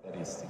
Eucarística.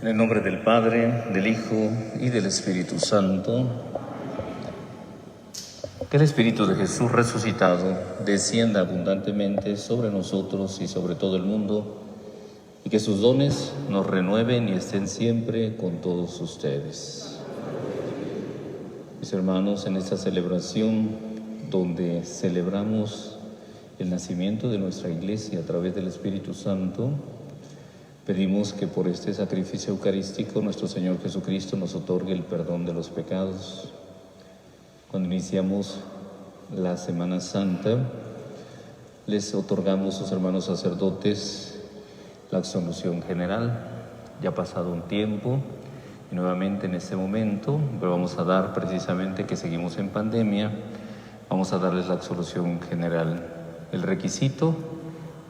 En el nombre del Padre, del Hijo y del Espíritu Santo, que el Espíritu de Jesús resucitado descienda abundantemente sobre nosotros y sobre todo el mundo, y que sus dones nos renueven y estén siempre con todos ustedes. Mis hermanos, en esta celebración donde celebramos el nacimiento de nuestra Iglesia a través del Espíritu Santo, pedimos que por este sacrificio eucarístico nuestro Señor Jesucristo nos otorgue el perdón de los pecados. Cuando iniciamos la Semana Santa, les otorgamos a sus hermanos sacerdotes la absolución general. Ya ha pasado un tiempo y nuevamente en este momento vamos a dar, precisamente que seguimos en pandemia, vamos a darles la absolución general. El requisito,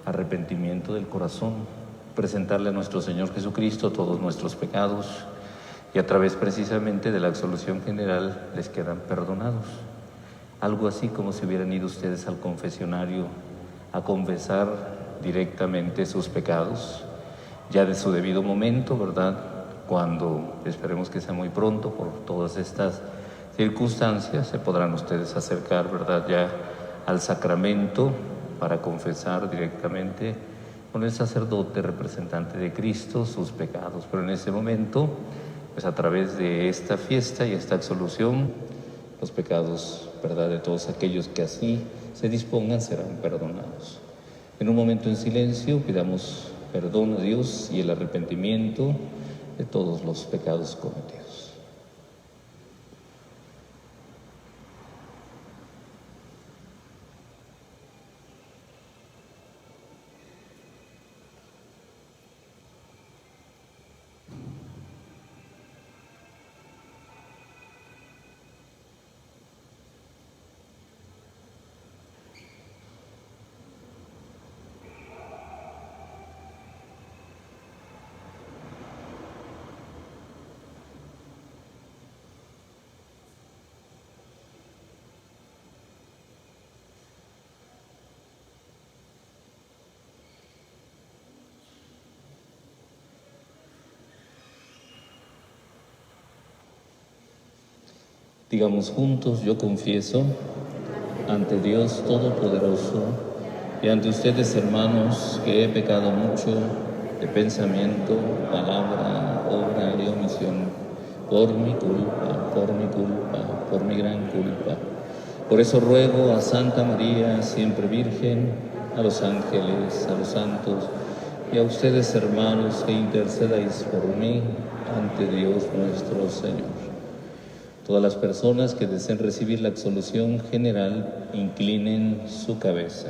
arrepentimiento del corazón. Presentarle a nuestro Señor Jesucristo todos nuestros pecados y a través precisamente de la absolución general les quedan perdonados. Algo así como si hubieran ido ustedes al confesionario a confesar directamente sus pecados, ya de su debido momento, ¿verdad? Cuando esperemos que sea muy pronto, por todas estas circunstancias, se podrán ustedes acercar, ¿verdad?, ya al sacramento para confesar directamente con el sacerdote representante de Cristo sus pecados. Pero en ese momento, pues a través de esta fiesta y esta absolución, los pecados, ¿verdad?, de todos aquellos que así se dispongan serán perdonados. En un momento en silencio pidamos perdón a Dios y el arrepentimiento de todos los pecados cometidos. Digamos juntos: yo confieso ante Dios Todopoderoso y ante ustedes, hermanos, que he pecado mucho de pensamiento, palabra, obra y omisión, por mi culpa, por mi gran culpa. Por eso ruego a Santa María, siempre Virgen, a los ángeles, a los santos y a ustedes, hermanos, que intercedáis por mí ante Dios nuestro Señor. Todas las personas que deseen recibir la absolución general, inclinen su cabeza.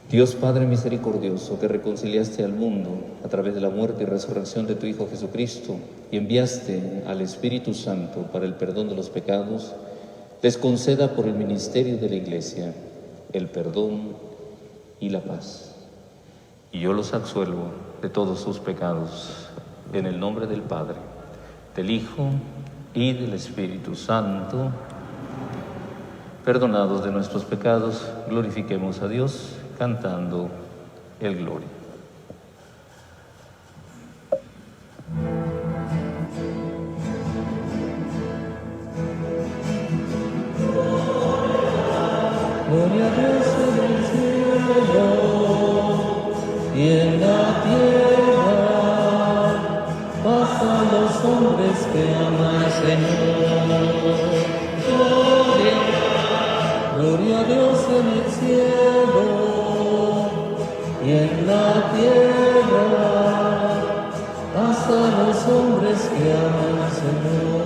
Dios Padre misericordioso, que reconciliaste al mundo a través de la muerte y resurrección de tu Hijo Jesucristo y enviaste al Espíritu Santo para el perdón de los pecados, les conceda por el ministerio de la Iglesia el perdón y la paz. Y yo los absuelvo de todos sus pecados En el nombre del Padre, del Hijo y del Espíritu Santo. Perdonados de nuestros pecados, glorifiquemos a Dios cantando el Gloria. Gloria a Dios en el cielo y en la tierra, paz a los hombres que aman al Señor. Gloria a Dios en el cielo y en la tierra, paz a los hombres que aman al Señor.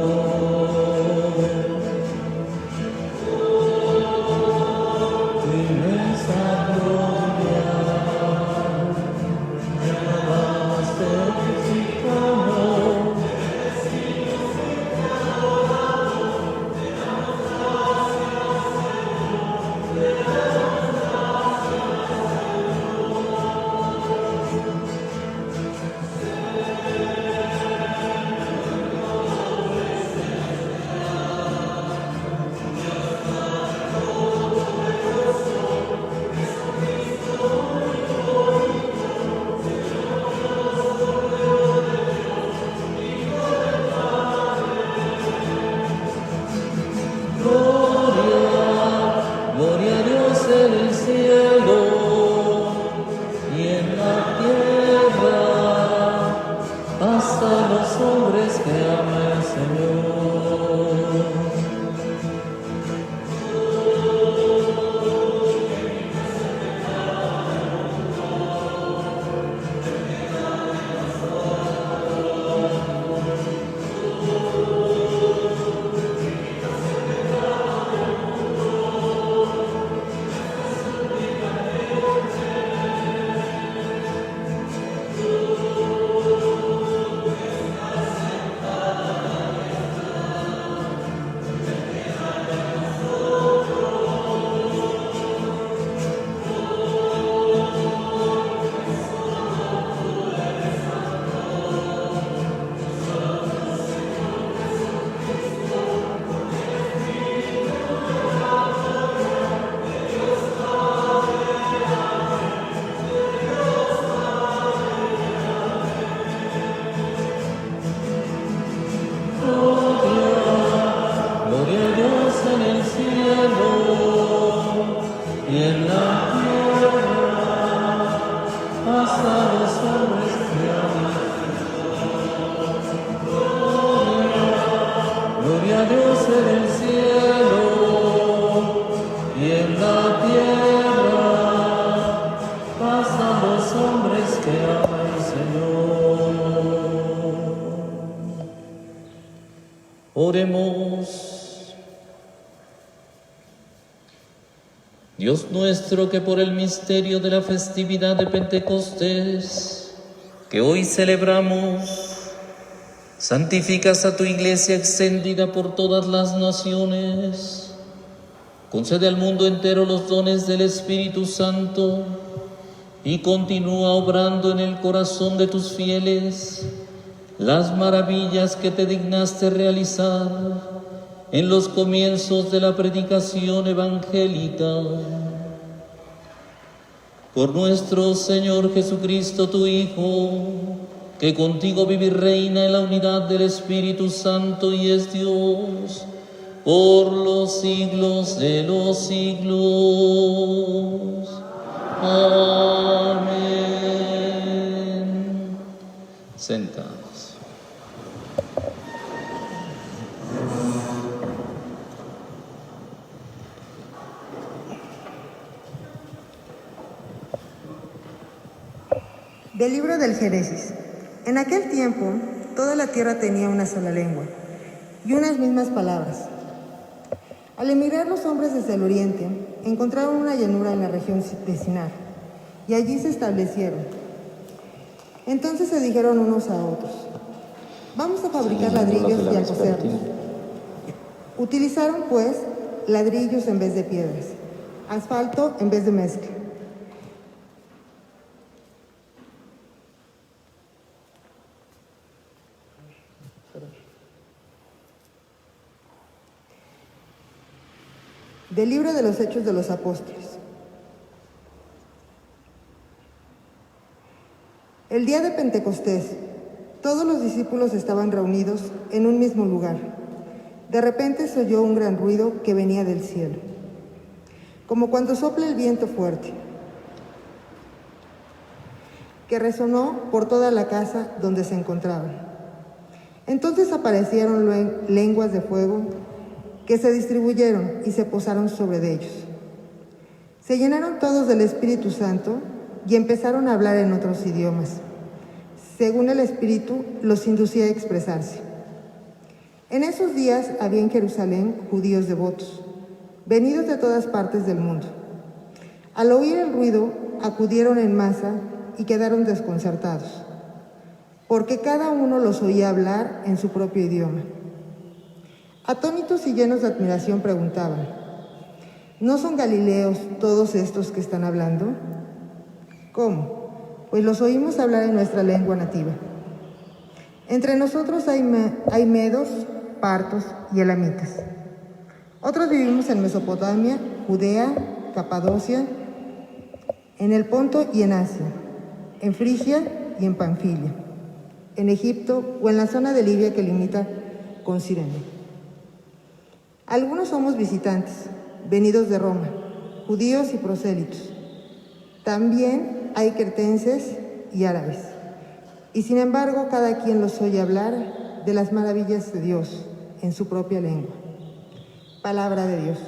Oremos. Dios nuestro, que por el misterio de la festividad de Pentecostés, que hoy celebramos, santificas a tu Iglesia extendida por todas las naciones. Concede al mundo entero los dones del Espíritu Santo y continúa obrando en el corazón de tus fieles las maravillas que te dignaste realizar en los comienzos de la predicación evangélica. Por nuestro Señor Jesucristo, tu Hijo, que contigo vive y reina en la unidad del Espíritu Santo y es Dios, por los siglos de los siglos. Amén. Sentados. Del libro del Génesis. En aquel tiempo, toda la tierra tenía una sola lengua y unas mismas palabras. Al emigrar los hombres desde el oriente, encontraron una llanura en la región de Sinar, y allí se establecieron. Entonces se dijeron unos a otros: vamos a fabricar ladrillos y a coserlos. Utilizaron, pues, ladrillos en vez de piedras, asfalto en vez de mezcla. Del libro de los Hechos de los Apóstoles. El día de Pentecostés, todos los discípulos estaban reunidos en un mismo lugar. De repente se oyó un gran ruido que venía del cielo, como cuando sopla el viento fuerte, que resonó por toda la casa donde se encontraban. Entonces aparecieron lenguas de fuego que se distribuyeron y se posaron sobre ellos. Se llenaron todos del Espíritu Santo y empezaron a hablar en otros idiomas, según el Espíritu los inducía a expresarse. En esos días había en Jerusalén judíos devotos, venidos de todas partes del mundo. Al oír el ruido, acudieron en masa y quedaron desconcertados, porque cada uno los oía hablar en su propio idioma. Atónitos y llenos de admiración preguntaban: ¿no son galileos todos estos que están hablando? ¿Cómo? Pues los oímos hablar en nuestra lengua nativa. Entre nosotros hay medos, partos y elamitas. Otros vivimos en Mesopotamia, Judea, Capadocia, en el Ponto y en Asia, en Frigia y en Panfilia, en Egipto o en la zona de Libia que limita con Cirene. Algunos somos visitantes, venidos de Roma, judíos y prosélitos. También hay cretenses y árabes. Y sin embargo, cada quien los oye hablar de las maravillas de Dios en su propia lengua. Palabra de Dios.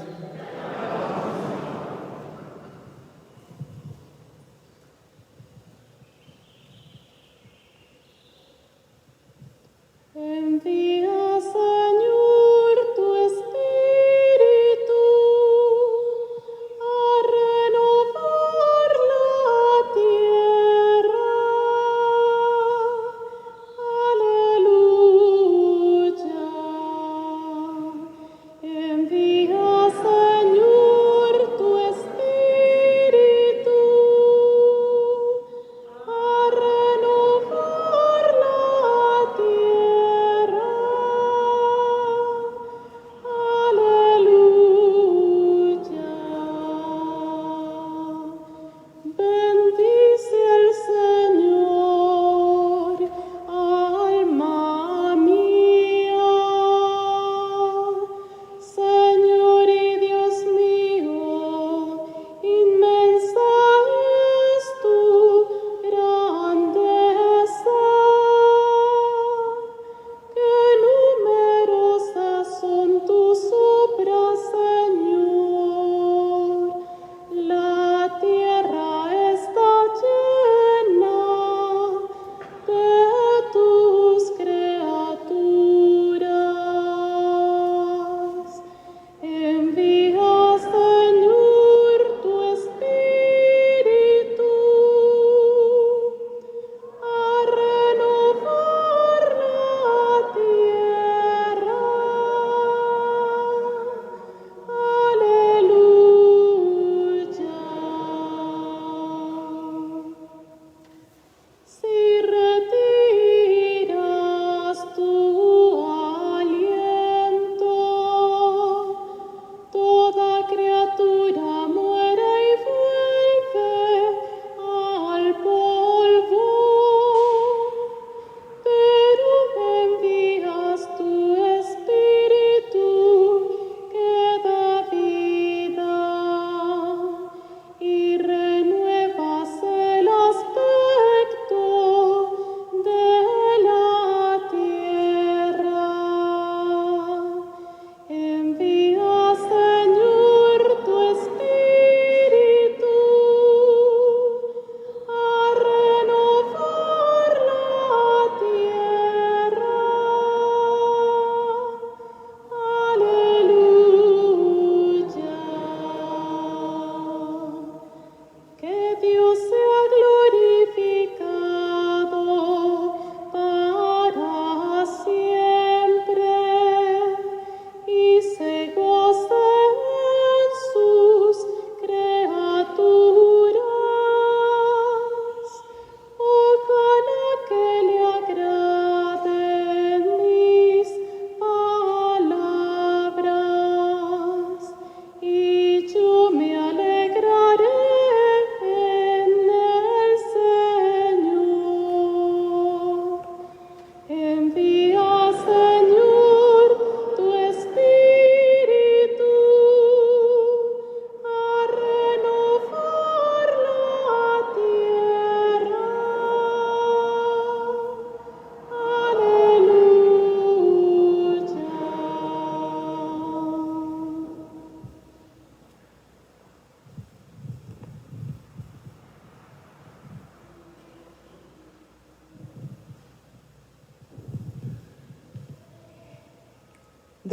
Envía, Señor, tu Espíritu a renovar la tierra. Aleluya. Envía, Señor, tu Espíritu a renovar la tierra.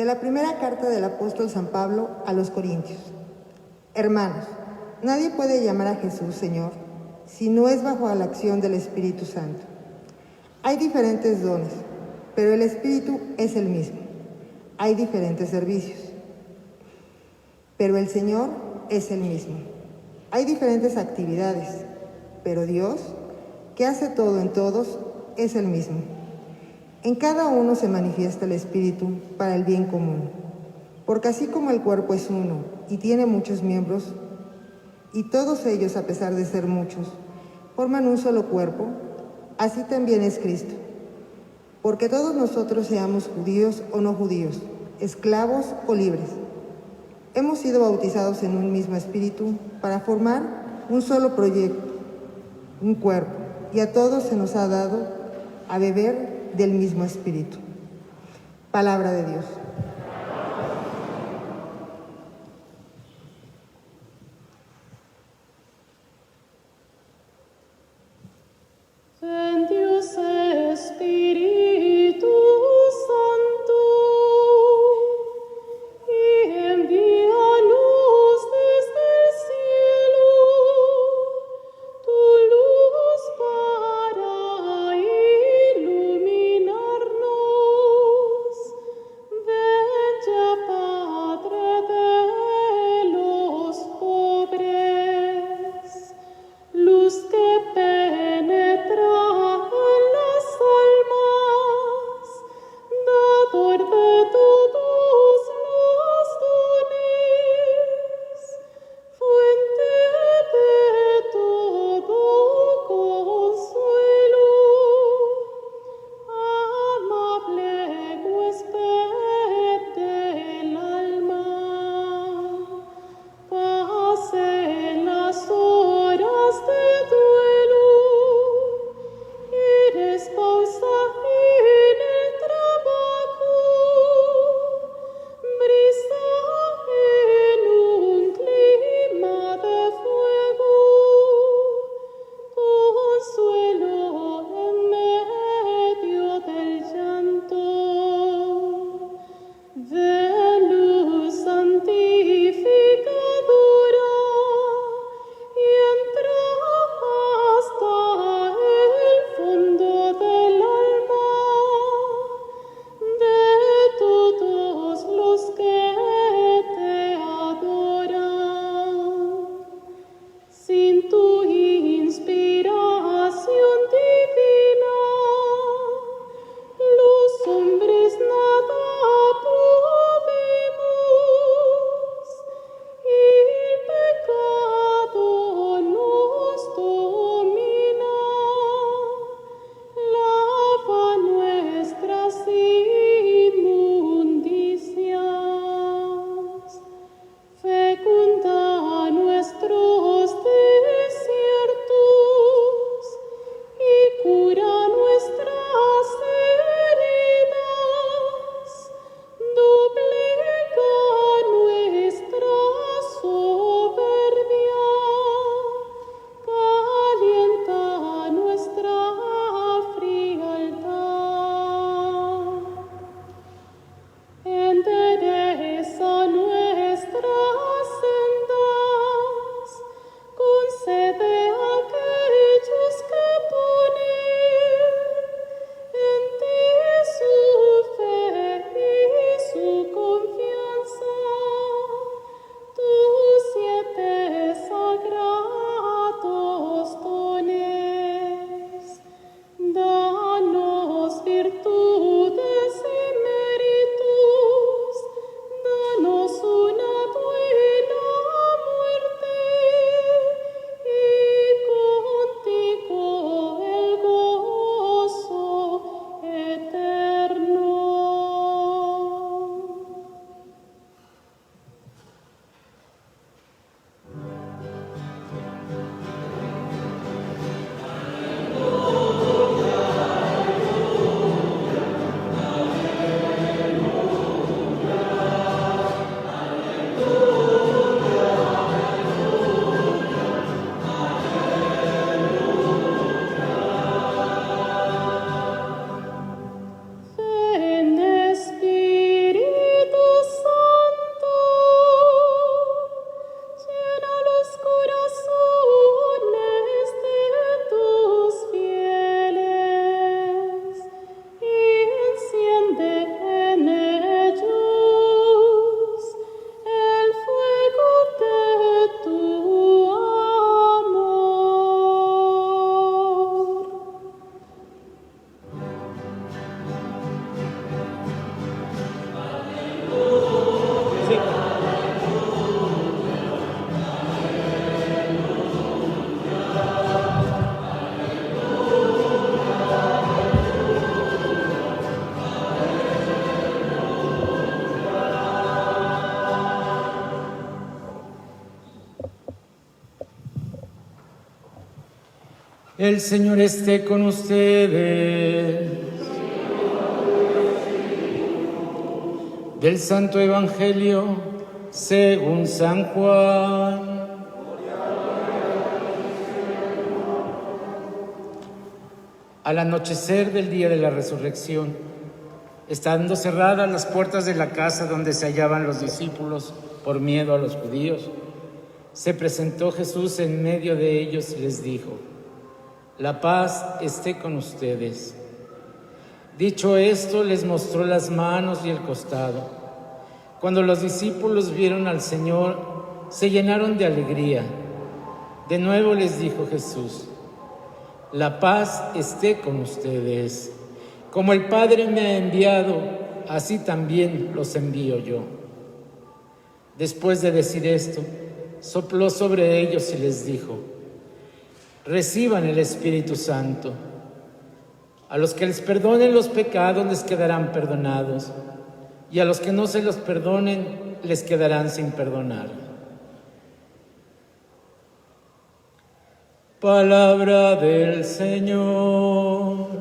De la primera carta del apóstol San Pablo a los Corintios. Hermanos, nadie puede llamar a Jesús Señor si no es bajo la acción del Espíritu Santo. Hay diferentes dones, pero el Espíritu es el mismo. Hay diferentes servicios, pero el Señor es el mismo. Hay diferentes actividades, pero Dios, que hace todo en todos, es el mismo. En cada uno se manifiesta el Espíritu para el bien común, porque así como el cuerpo es uno y tiene muchos miembros, y todos ellos, a pesar de ser muchos, forman un solo cuerpo, así también es Cristo. Porque todos nosotros, seamos judíos o no judíos, esclavos o libres, hemos sido bautizados en un mismo espíritu para formar un solo proyecto, un cuerpo, y a todos se nos ha dado a beber del mismo espíritu. Palabra de Dios. Ven Dios Espíritu Santo, y envía luz desde el cielo, tu luz para iluminarnos. Ven El Señor esté con ustedes. Del Santo Evangelio según San Juan. Al anochecer del día de la resurrección, estando cerradas las puertas de la casa donde se hallaban los discípulos por miedo a los judíos, se presentó Jesús en medio de ellos y les dijo: la paz esté con ustedes. Dicho esto, les mostró las manos y el costado. Cuando los discípulos vieron al Señor, se llenaron de alegría. De nuevo les dijo Jesús: la paz esté con ustedes. Como el Padre me ha enviado, así también los envío yo. Después de decir esto, sopló sobre ellos y les dijo: reciban el Espíritu Santo. A los que les perdonen los pecados les quedarán perdonados, y a los que no se los perdonen les quedarán sin perdonar. Palabra del Señor.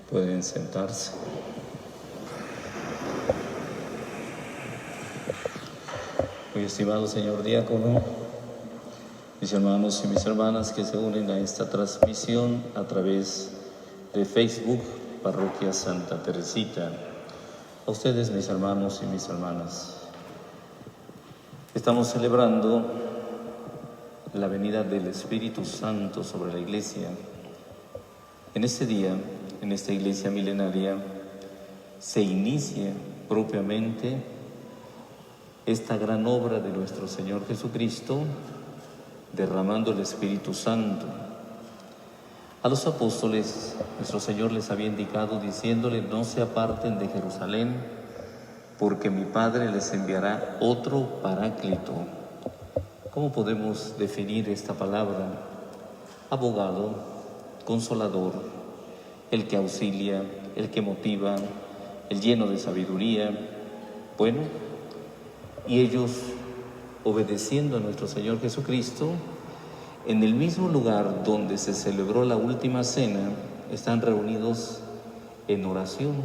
Pueden sentarse. Muy estimado señor diácono, mis hermanos y mis hermanas que se unen a esta transmisión a través de Facebook, Parroquia Santa Teresita, a ustedes mis hermanos y mis hermanas. Estamos celebrando la venida del Espíritu Santo sobre la Iglesia. En este día, en esta Iglesia milenaria, se inicia propiamente esta gran obra de nuestro Señor Jesucristo, derramando el Espíritu Santo. A los apóstoles, nuestro Señor les había indicado diciéndole: no se aparten de Jerusalén, porque mi Padre les enviará otro Paráclito. ¿Cómo podemos definir esta palabra? Abogado, consolador, el que auxilia, el que motiva, el lleno de sabiduría. Bueno, y ellos, obedeciendo a nuestro Señor Jesucristo, en el mismo lugar donde se celebró la última cena, están reunidos en oración.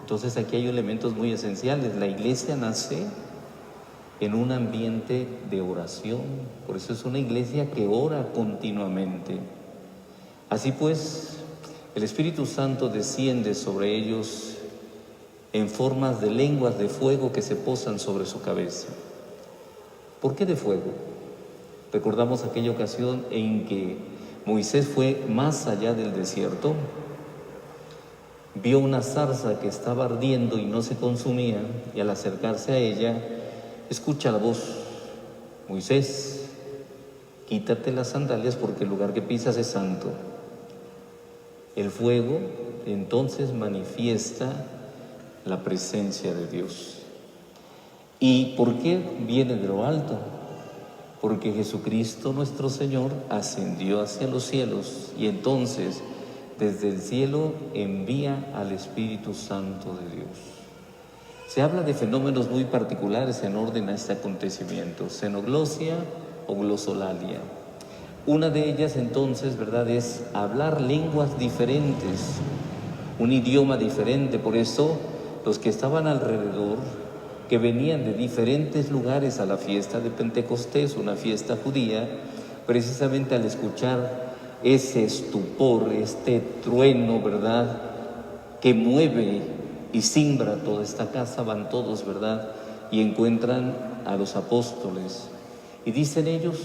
Entonces aquí hay elementos muy esenciales. La Iglesia nace en un ambiente de oración, por eso es una iglesia que ora continuamente. Así pues, el Espíritu Santo desciende sobre ellos en formas de lenguas de fuego que se posan sobre su cabeza. ¿Por qué de fuego? Recordamos aquella ocasión en que Moisés fue más allá del desierto, vio una zarza que estaba ardiendo y no se consumía, y al acercarse a ella, escucha la voz: Moisés, quítate las sandalias porque el lugar que pisas es santo. El fuego entonces manifiesta la presencia de Dios. ¿Y por qué viene de lo alto? Porque Jesucristo nuestro Señor ascendió hacia los cielos y entonces desde el cielo envía al Espíritu Santo de Dios. Se habla de fenómenos muy particulares en orden a este acontecimiento: xenoglosia o glosolalia. Una de ellas entonces, ¿verdad?, es hablar lenguas diferentes, un idioma diferente. Por eso los que estaban alrededor, que venían de diferentes lugares a la fiesta de Pentecostés, una fiesta judía, precisamente al escuchar ese estupor, este trueno, ¿verdad?, que mueve y cimbra toda esta casa, van todos, ¿verdad?, y encuentran a los apóstoles. Y dicen ellos,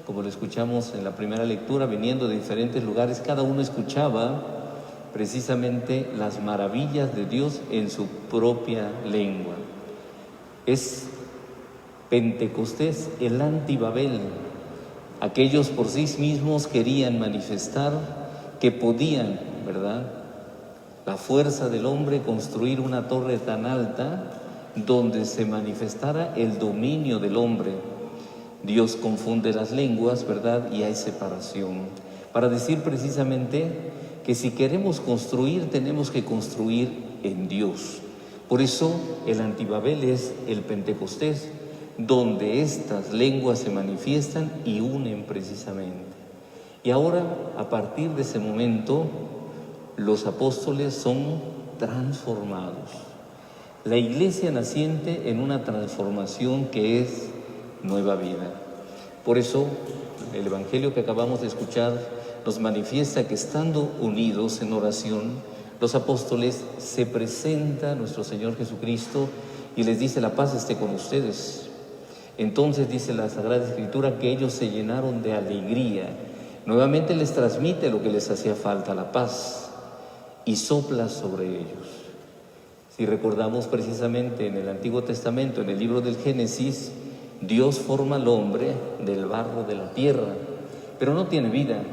como lo escuchamos en la primera lectura, viniendo de diferentes lugares, cada uno escuchaba precisamente las maravillas de Dios en su propia lengua. Es Pentecostés, el antibabel. Aquellos por sí mismos querían manifestar que podían, ¿verdad?, la fuerza del hombre construir una torre tan alta donde se manifestara el dominio del hombre. Dios confunde las lenguas, ¿verdad? Y hay separación. Para decir precisamente que si queremos construir, tenemos que construir en Dios. Por eso el Antibabel es el Pentecostés, donde estas lenguas se manifiestan y unen precisamente. Y ahora, a partir de ese momento, los apóstoles son transformados. La iglesia naciente en una transformación que es nueva vida. Por eso, el evangelio que acabamos de escuchar nos manifiesta que estando unidos en oración, los apóstoles se presenta a nuestro Señor Jesucristo y les dice: la paz esté con ustedes. Entonces dice la Sagrada Escritura que ellos se llenaron de alegría. Nuevamente les transmite lo que les hacía falta, la paz, y sopla sobre ellos. Si recordamos precisamente en el Antiguo Testamento, en el libro del Génesis, Dios forma al hombre del barro de la tierra, pero no tiene vida.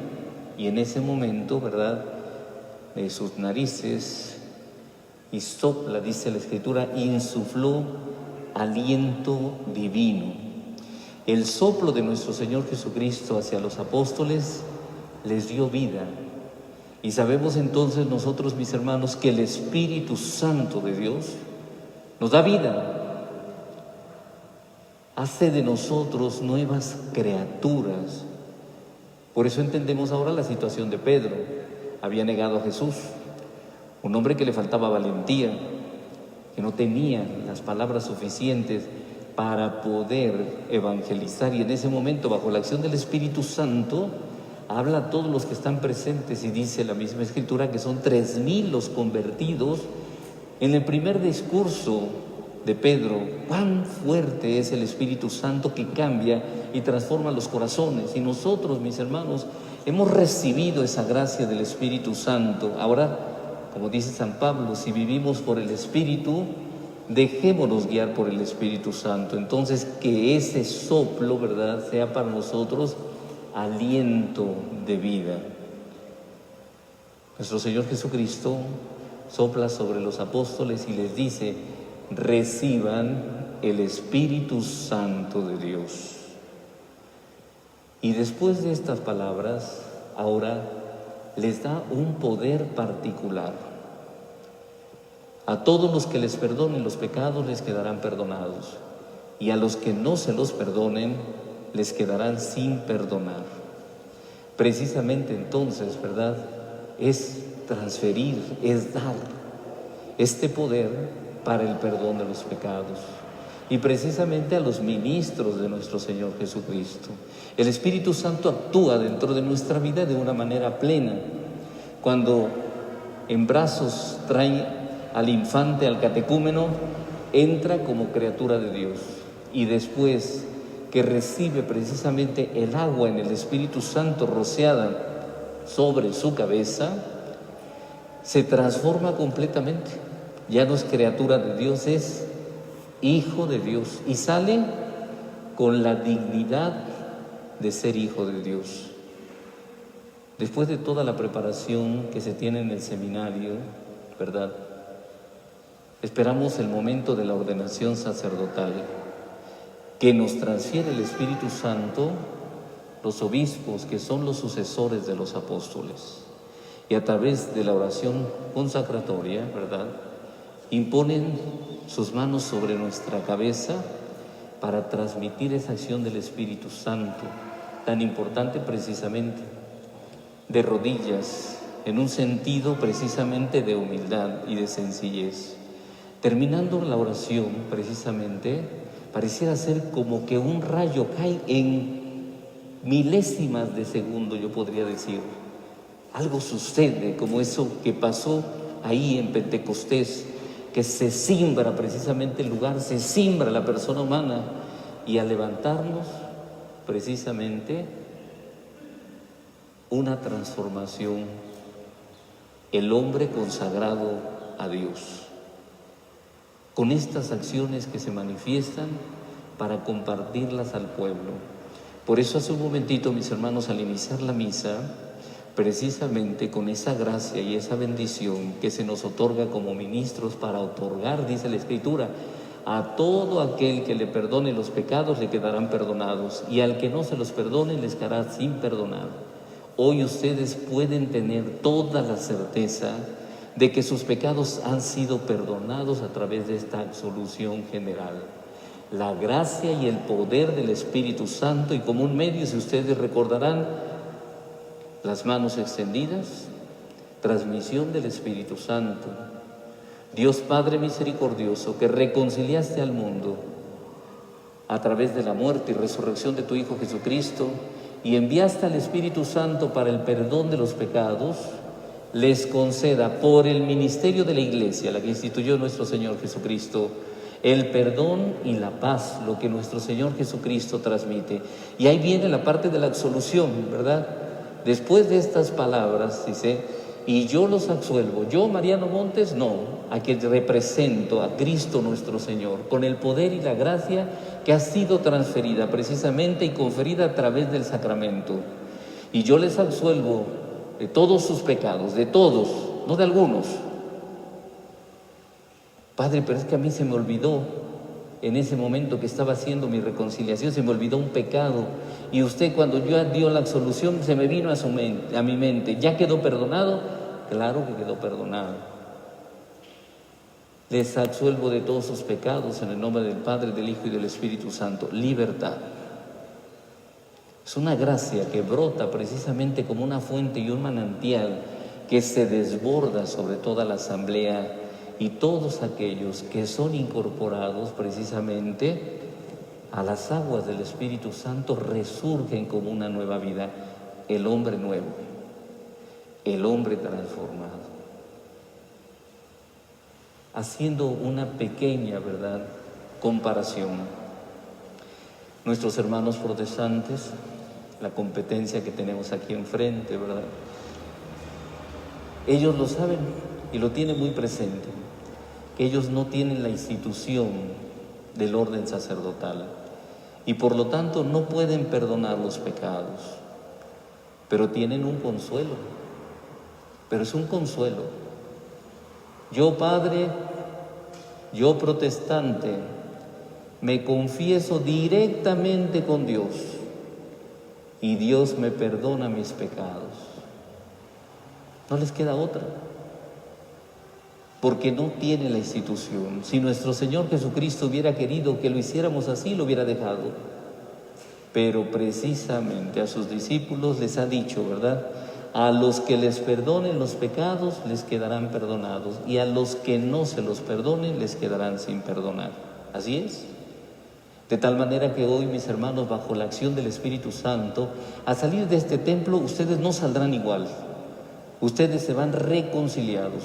Y en ese momento, ¿verdad?, de sus narices, y sopla, dice la Escritura, insufló aliento divino. El soplo de nuestro Señor Jesucristo hacia los apóstoles les dio vida. Y sabemos entonces nosotros, mis hermanos, que el Espíritu Santo de Dios nos da vida, hace de nosotros nuevas criaturas. Por eso entendemos ahora la situación de Pedro. Había negado a Jesús, un hombre que le faltaba valentía, que no tenía las palabras suficientes para poder evangelizar, y en ese momento, bajo la acción del Espíritu Santo, habla a todos los que están presentes y dice la misma Escritura que son 3,000 los convertidos en el primer discurso de Pedro. Cuán fuerte es el Espíritu Santo que cambia y transforma los corazones. Y nosotros, mis hermanos, hemos recibido esa gracia del Espíritu Santo. Ahora, como dice San Pablo, si vivimos por el Espíritu, dejémonos guiar por el Espíritu Santo. Entonces, que ese soplo, ¿verdad?, sea para nosotros aliento de vida. Nuestro Señor Jesucristo sopla sobre los apóstoles y les dice: reciban el Espíritu Santo de Dios. Y después de estas palabras, ahora les da un poder particular. A todos los que les perdonen los pecados les quedarán perdonados, y a los que no se los perdonen les quedarán sin perdonar. Precisamente entonces, ¿verdad?, es transferir, es dar este poder para el perdón de los pecados. Y precisamente a los ministros de nuestro Señor Jesucristo. El Espíritu Santo actúa dentro de nuestra vida de una manera plena. Cuando en brazos trae al infante, al catecúmeno, entra como criatura de Dios. Y después que recibe precisamente el agua en el Espíritu Santo rociada sobre su cabeza, se transforma completamente. Ya no es criatura de Dios, es hijo de Dios, y sale con la dignidad de ser hijo de Dios. Después de toda la preparación que se tiene en el seminario, ¿verdad?, esperamos el momento de la ordenación sacerdotal, que nos transfiere el Espíritu Santo, los obispos, que son los sucesores de los apóstoles, y a través de la oración consacratoria, ¿verdad?, imponen sus manos sobre nuestra cabeza para transmitir esa acción del Espíritu Santo, tan importante precisamente, de rodillas, en un sentido precisamente de humildad y de sencillez. Terminando la oración, precisamente, pareciera ser como que un rayo cae en milésimas de segundo, yo podría decir. Algo sucede, como eso que pasó ahí en Pentecostés, que se simbra precisamente el lugar, se simbra la persona humana, y al levantarnos, precisamente, una transformación, el hombre consagrado a Dios, con estas acciones que se manifiestan para compartirlas al pueblo. Por eso hace un momentito, mis hermanos, al iniciar la misa, precisamente con esa gracia y esa bendición que se nos otorga como ministros para otorgar, dice la Escritura, a todo aquel que le perdone los pecados le quedarán perdonados, y al que no se los perdone les quedará sin perdonar. Hoy ustedes pueden tener toda la certeza de que sus pecados han sido perdonados a través de esta absolución general. La gracia y el poder del Espíritu Santo, y como un medio, si ustedes recordarán, las manos extendidas, transmisión del Espíritu Santo. Dios Padre misericordioso, que reconciliaste al mundo a través de la muerte y resurrección de tu Hijo Jesucristo, y enviaste al Espíritu Santo para el perdón de los pecados, les conceda por el ministerio de la Iglesia, la que instituyó nuestro Señor Jesucristo, el perdón y la paz, lo que nuestro Señor Jesucristo transmite. Y ahí viene la parte de la absolución, ¿verdad? Después de estas palabras, dice: y yo los absuelvo, yo, Mariano Montes, no, a quien represento a Cristo nuestro Señor, con el poder y la gracia que ha sido transferida precisamente y conferida a través del sacramento. Y yo les absuelvo de todos sus pecados, de todos, no de algunos. Padre, pero es que a mí se me olvidó, en ese momento que estaba haciendo mi reconciliación, se me olvidó un pecado, y usted, cuando yo dio la absolución, se me vino a mi mente, ¿ya quedó perdonado? Claro que quedó perdonado. Les absuelvo de todos sus pecados en el nombre del Padre, del Hijo y del Espíritu Santo. Libertad. Es una gracia que brota precisamente como una fuente y un manantial que se desborda sobre toda la asamblea, y todos aquellos que son incorporados precisamente a las aguas del Espíritu Santo resurgen como una nueva vida, el hombre nuevo, el hombre transformado. Haciendo una pequeña, ¿verdad?, comparación, nuestros hermanos protestantes, la competencia que tenemos aquí enfrente, ¿verdad?, ellos lo saben y lo tienen muy presente, que ellos no tienen la institución del orden sacerdotal y por lo tanto no pueden perdonar los pecados, pero tienen un consuelo, pero es un consuelo. Yo, Padre, yo protestante, me confieso directamente con Dios y Dios me perdona mis pecados. No les queda otra, porque no tiene la institución. Si nuestro Señor Jesucristo hubiera querido que lo hiciéramos así, lo hubiera dejado. Pero precisamente a sus discípulos les ha dicho, ¿verdad?, a los que les perdonen los pecados les quedarán perdonados, y a los que no se los perdonen les quedarán sin perdonar. Así es. De tal manera que hoy, mis hermanos, bajo la acción del Espíritu Santo, al salir de este templo, ustedes no saldrán igual. Ustedes se van reconciliados.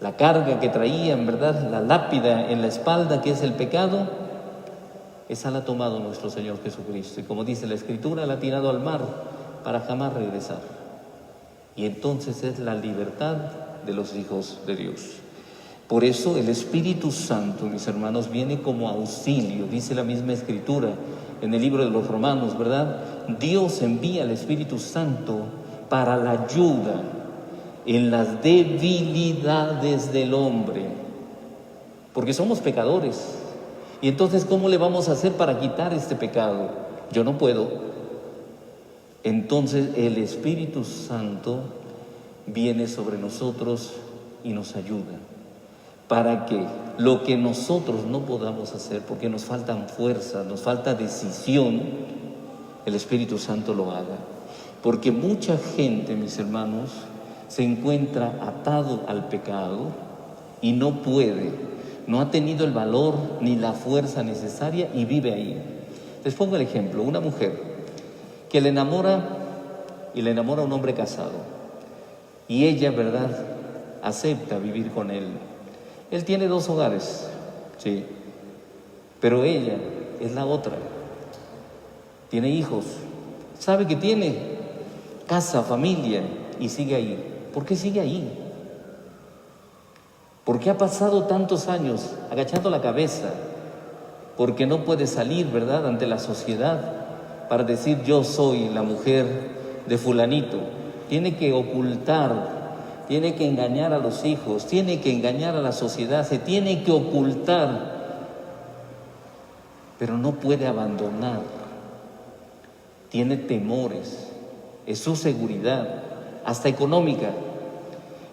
La carga que traían, ¿verdad?, la lápida en la espalda, que es el pecado, esa la ha tomado nuestro Señor Jesucristo. Y como dice la Escritura, la ha tirado al mar para jamás regresar. Y entonces es la libertad de los hijos de Dios. Por eso el Espíritu Santo, mis hermanos, viene como auxilio. Dice la misma Escritura en el libro de los Romanos, ¿verdad? Dios envía al Espíritu Santo para la ayuda en las debilidades del hombre, porque somos pecadores. Y entonces, ¿cómo le vamos a hacer para quitar este pecado? Yo no puedo. Entonces el Espíritu Santo viene sobre nosotros y nos ayuda para que lo que nosotros no podamos hacer, porque nos faltan fuerzas, nos falta decisión, el Espíritu Santo lo haga. Porque mucha gente, mis hermanos, se encuentra atado al pecado y no puede, no ha tenido el valor ni la fuerza necesaria y vive ahí. Les pongo el ejemplo: una mujer que le enamora a un hombre casado, y ella, ¿verdad?, acepta vivir con él. Él tiene 2 hogares, sí, pero ella es la otra. Tiene hijos, sabe que tiene casa, familia, y sigue ahí. ¿Por qué sigue ahí? Porque ha pasado tantos años agachando la cabeza, porque no puede salir, ¿verdad?, ante la sociedad para decir: yo soy la mujer de fulanito, tiene que ocultar, tiene que engañar a los hijos, tiene que engañar a la sociedad, se tiene que ocultar, pero no puede abandonar. Tiene temores, es su seguridad, hasta económica.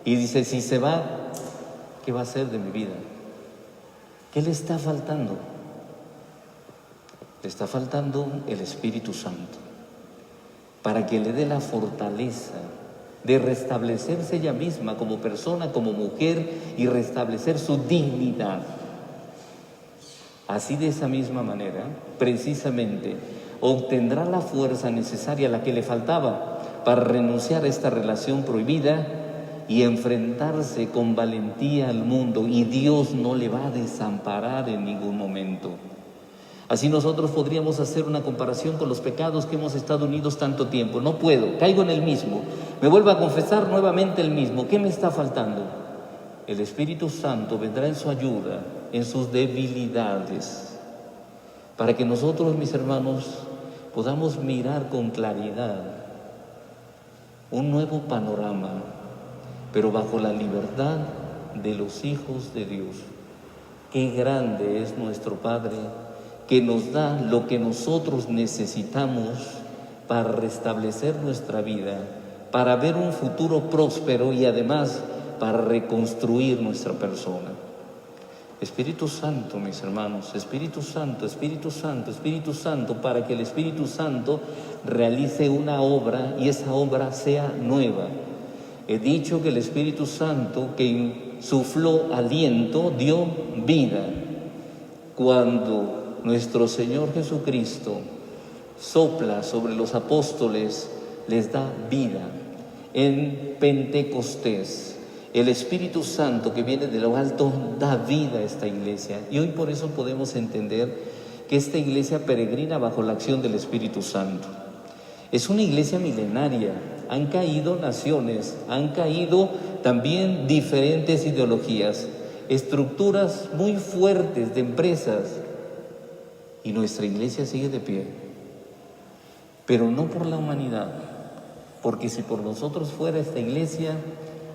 Y dice, si se va, ¿qué va a hacer de mi vida? ¿Qué le está faltando? Le está faltando el Espíritu Santo, para que le dé la fortaleza de restablecerse ella misma como persona, como mujer, y restablecer su dignidad. Así, de esa misma manera, precisamente, obtendrá la fuerza necesaria, la que le faltaba, para renunciar a esta relación prohibida y enfrentarse con valentía al mundo, y Dios no le va a desamparar en ningún momento. Así nosotros podríamos hacer una comparación con los pecados que hemos estado unidos tanto tiempo. No puedo, caigo en el mismo, me vuelvo a confesar nuevamente el mismo. ¿Qué me está faltando? El Espíritu Santo vendrá en su ayuda, en sus debilidades, para que nosotros, mis hermanos, podamos mirar con claridad un nuevo panorama, pero bajo la libertad de los hijos de Dios. Qué grande es nuestro Padre, que nos da lo que nosotros necesitamos para restablecer nuestra vida, para ver un futuro próspero y además para reconstruir nuestra persona. Espíritu Santo, mis hermanos, Espíritu Santo, Espíritu Santo, Espíritu Santo, para que el Espíritu Santo realice una obra y esa obra sea nueva. He dicho que el Espíritu Santo, que insufló aliento, dio vida. Cuando nuestro Señor Jesucristo sopla sobre los apóstoles, les da vida. En Pentecostés, el Espíritu Santo que viene de lo alto da vida a esta iglesia. Y hoy por eso podemos entender que esta iglesia peregrina bajo la acción del Espíritu Santo. Es una iglesia milenaria. Han caído naciones, han caído también diferentes ideologías, estructuras muy fuertes de empresas, y nuestra iglesia sigue de pie. Pero no por la humanidad, porque si por nosotros fuera esta iglesia,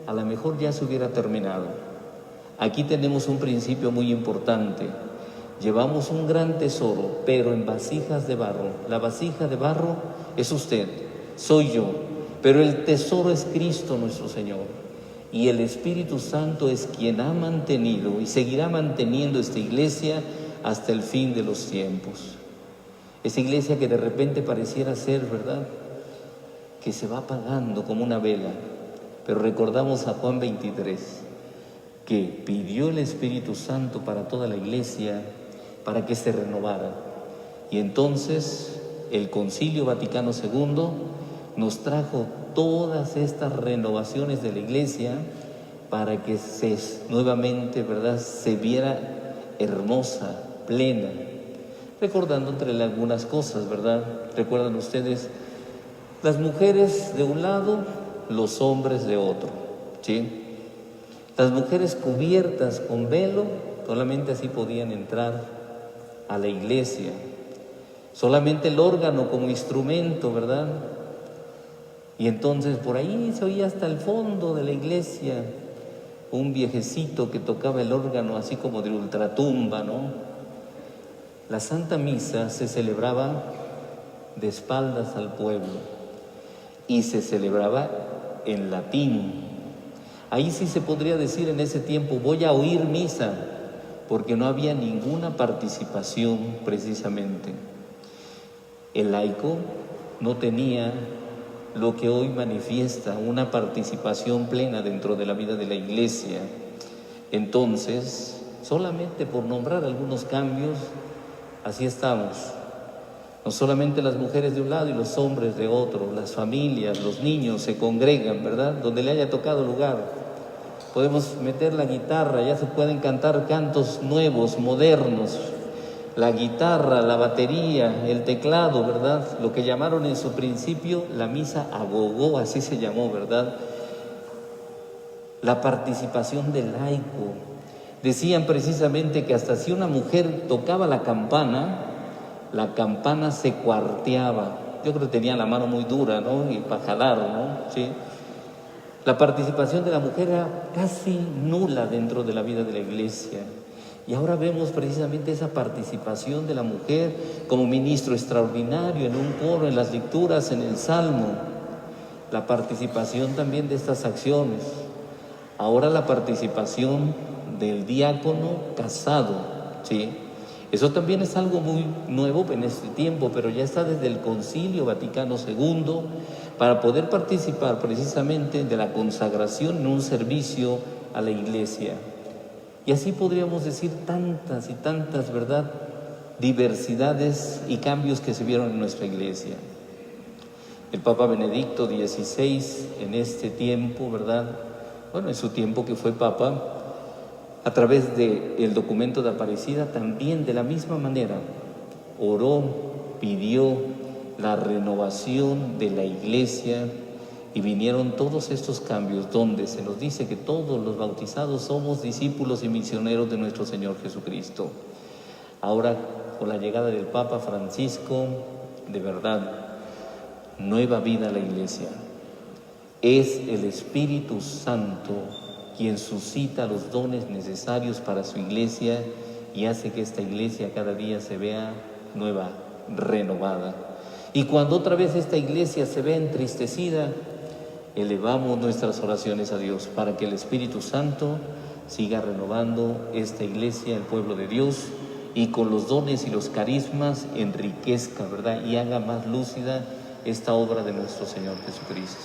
a lo mejor ya se hubiera terminado. Aquí tenemos un principio muy importante. Llevamos un gran tesoro, pero en vasijas de barro. La vasija de barro es usted, soy yo, pero el tesoro es Cristo nuestro Señor. Y el Espíritu Santo es quien ha mantenido y seguirá manteniendo esta iglesia hasta el fin de los tiempos. Esa iglesia que de repente pareciera ser, ¿verdad?, que se va apagando como una vela. Pero recordamos a Juan 23, que pidió el Espíritu Santo para toda la iglesia, para que se renovara. Y entonces el Concilio Vaticano II nos trajo todas estas renovaciones de la iglesia para que nuevamente, ¿verdad?, se viera hermosa, plena. Recordando entre algunas cosas, ¿verdad? Recuerdan ustedes, las mujeres de un lado, los hombres de otro, ¿sí? Las mujeres cubiertas con velo, solamente así podían entrar a la iglesia. Solamente el órgano como instrumento, ¿verdad? Y entonces por ahí se oía hasta el fondo de la iglesia un viejecito que tocaba el órgano así como de ultratumba, ¿no? La Santa Misa se celebraba de espaldas al pueblo y se celebraba en latín. Ahí sí se podría decir en ese tiempo, voy a oír misa, porque no había ninguna participación precisamente. El laico no tenía lo que hoy manifiesta, una participación plena dentro de la vida de la iglesia. Entonces, solamente por nombrar algunos cambios, así estamos. No solamente las mujeres de un lado y los hombres de otro, las familias, los niños se congregan, ¿verdad?, donde le haya tocado lugar. Podemos meter la guitarra, ya se pueden cantar cantos nuevos, modernos. La guitarra, la batería, el teclado, ¿verdad? Lo que llamaron en su principio la misa a gogó, así se llamó, ¿verdad? La participación del laico. Decían precisamente que hasta si una mujer tocaba la campana se cuarteaba. Yo creo que tenía la mano muy dura, ¿no? Y para jalar, ¿no? Sí. La participación de la mujer era casi nula dentro de la vida de la iglesia. Y ahora vemos precisamente esa participación de la mujer como ministro extraordinario en un coro, en las lecturas, en el Salmo. La participación también de estas acciones. Ahora la participación del diácono casado, ¿sí? Eso también es algo muy nuevo en este tiempo, pero ya está desde el Concilio Vaticano II para poder participar precisamente de la consagración en un servicio a la iglesia. Y así podríamos decir tantas y tantas, ¿verdad?, diversidades y cambios que se vieron en nuestra iglesia. El Papa Benedicto XVI en este tiempo, ¿verdad?, bueno, en su tiempo que fue Papa, a través del documento de Aparecida, también de la misma manera oró, pidió la renovación de la iglesia y vinieron todos estos cambios donde se nos dice que todos los bautizados somos discípulos y misioneros de nuestro Señor Jesucristo. Ahora, con la llegada del Papa Francisco, de verdad, nueva vida a la iglesia. Es el Espíritu Santo quien suscita los dones necesarios para su iglesia y hace que esta iglesia cada día se vea nueva, renovada. Y cuando otra vez esta iglesia se ve entristecida, elevamos nuestras oraciones a Dios para que el Espíritu Santo siga renovando esta iglesia, el pueblo de Dios, y con los dones y los carismas enriquezca, ¿verdad?, y haga más lúcida esta obra de nuestro Señor Jesucristo.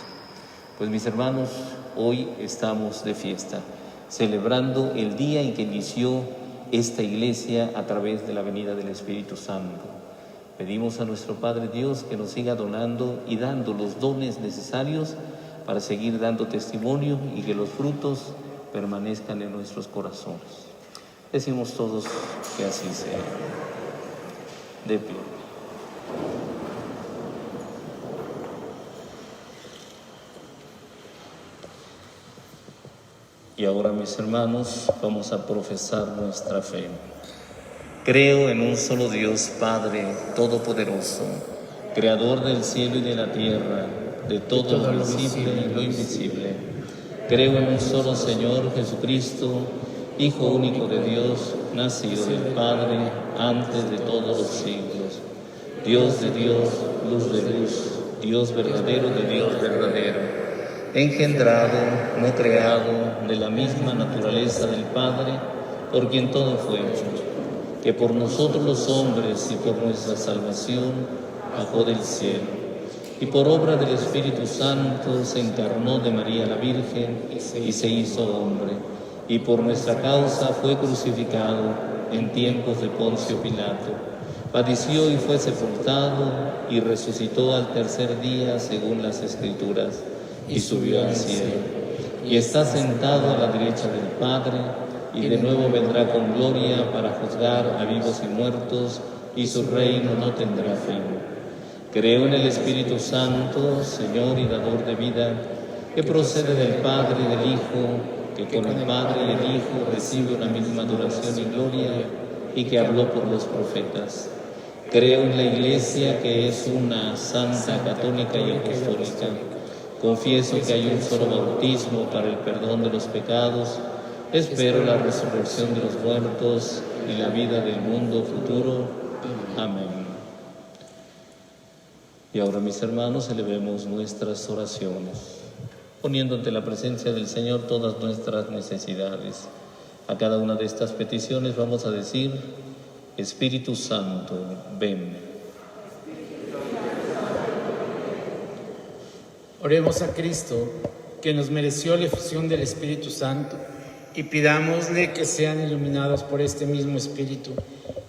Pues mis hermanos, hoy estamos de fiesta, celebrando el día en que inició esta iglesia a través de la venida del Espíritu Santo. Pedimos a nuestro Padre Dios que nos siga donando y dando los dones necesarios para seguir dando testimonio y que los frutos permanezcan en nuestros corazones. Decimos todos que así sea. De pie. Y ahora, mis hermanos, vamos a profesar nuestra fe. Creo en un solo Dios, Padre Todopoderoso, Creador del cielo y de la tierra, de todo lo visible y lo invisible. Creo en un solo Señor Jesucristo, Hijo único de Dios, nacido del Padre antes de todos los siglos. Dios de Dios, luz de luz, Dios verdadero de Dios verdadero. Engendrado, no creado, de la misma naturaleza del Padre, por quien todo fue hecho, que por nosotros los hombres y por nuestra salvación bajó del cielo, y por obra del Espíritu Santo se encarnó de María la Virgen y se hizo hombre, y por nuestra causa fue crucificado en tiempos de Poncio Pilato, padeció y fue sepultado y resucitó al tercer día según las Escrituras, y subió al cielo, y está sentado a la derecha del Padre, y de nuevo vendrá con gloria para juzgar a vivos y muertos, y su reino no tendrá fin. Creo en el Espíritu Santo, Señor y dador de vida, que procede del Padre y del Hijo, que con el Padre y el Hijo recibe una misma adoración y gloria, y que habló por los profetas. Creo en la Iglesia, que es una, santa, católica y apostólica. Confieso que hay un solo bautismo para el perdón de los pecados. Espero la resurrección de los muertos y la vida del mundo futuro. Amén. Y ahora, mis hermanos, elevemos nuestras oraciones, poniendo ante la presencia del Señor todas nuestras necesidades. A cada una de estas peticiones vamos a decir: Espíritu Santo, ven. Oremos a Cristo, que nos mereció la efusión del Espíritu Santo, y pidámosle que sean iluminados por este mismo Espíritu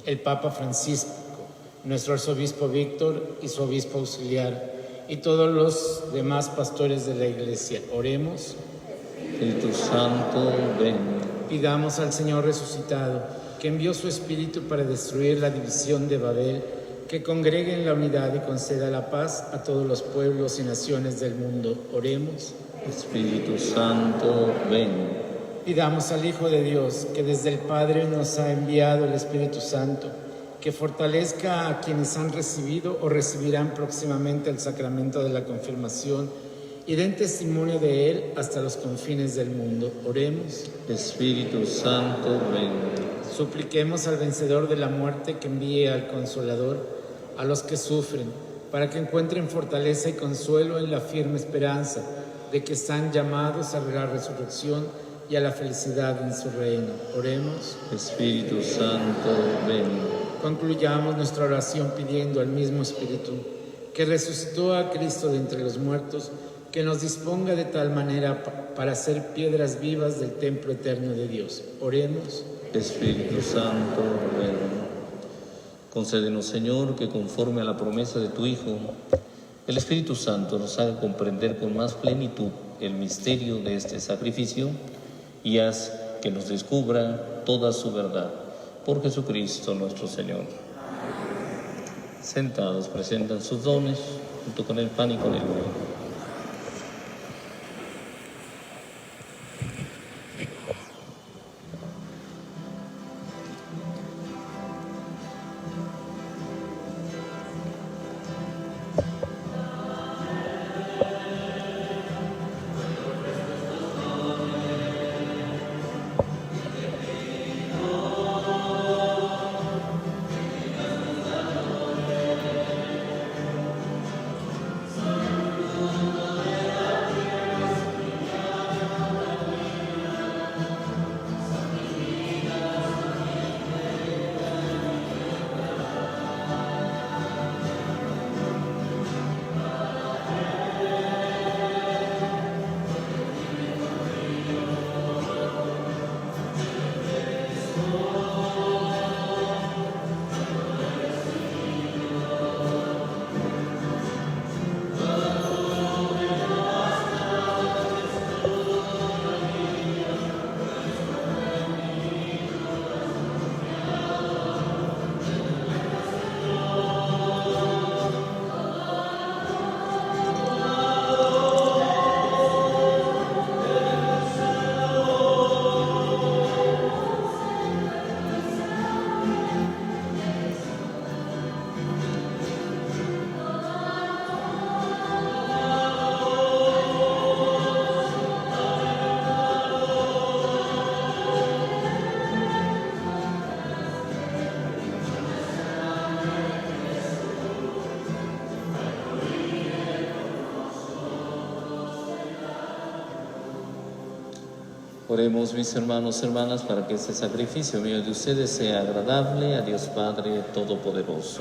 el Papa Francisco, nuestro arzobispo Víctor y su obispo auxiliar, y todos los demás pastores de la Iglesia. Oremos. Espíritu Santo, ven. Pidamos al Señor resucitado, que envió su Espíritu para destruir la división de Babel, que congregue en la unidad y conceda la paz a todos los pueblos y naciones del mundo. Oremos. Espíritu Santo, ven. Pidamos al Hijo de Dios, que desde el Padre nos ha enviado el Espíritu Santo, que fortalezca a quienes han recibido o recibirán próximamente el sacramento de la confirmación y den testimonio de él hasta los confines del mundo. Oremos. Espíritu Santo, ven. Supliquemos al vencedor de la muerte que envíe al Consolador a los que sufren, para que encuentren fortaleza y consuelo en la firme esperanza de que están llamados a la resurrección y a la felicidad en su reino. Oremos. Espíritu Santo, ven. Concluyamos nuestra oración pidiendo al mismo Espíritu que resucitó a Cristo de entre los muertos, que nos disponga de tal manera para ser piedras vivas del templo eterno de Dios. Oremos. Espíritu Santo, ven. Concédenos, Señor, que conforme a la promesa de tu Hijo, el Espíritu Santo nos haga comprender con más plenitud el misterio de este sacrificio y haz que nos descubra toda su verdad. Por Jesucristo nuestro Señor. Sentados presentan sus dones junto con el pan y con el vino. Oremos, mis hermanos y hermanas, para que este sacrificio mío de ustedes sea agradable a Dios Padre Todopoderoso.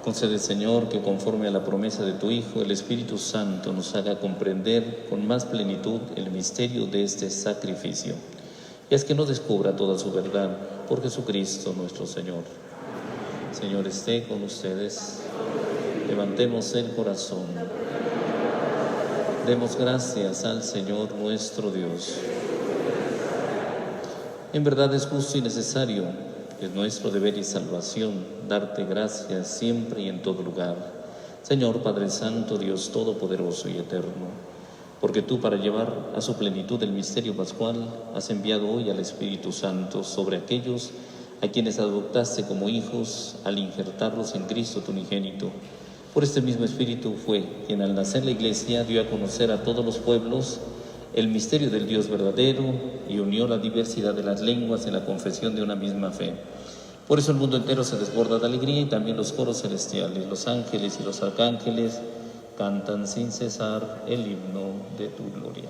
Concede, Señor, que conforme a la promesa de tu Hijo, el Espíritu Santo nos haga comprender con más plenitud el misterio de este sacrificio. Y haz que nos descubra toda su verdad por Jesucristo nuestro Señor. Señor, esté con ustedes. Levantemos el corazón. Demos gracias al Señor nuestro Dios. En verdad es justo y necesario, es nuestro deber y salvación, darte gracias siempre y en todo lugar, Señor Padre Santo, Dios Todopoderoso y Eterno, porque tú, para llevar a su plenitud el misterio pascual, has enviado hoy al Espíritu Santo sobre aquellos a quienes adoptaste como hijos al injertarlos en Cristo tu unigénito. Por este mismo Espíritu fue quien, al nacer la Iglesia, dio a conocer a todos los pueblos el misterio del Dios verdadero y unió la diversidad de las lenguas en la confesión de una misma fe. Por eso el mundo entero se desborda de alegría, y también los coros celestiales, los ángeles y los arcángeles cantan sin cesar el himno de tu gloria.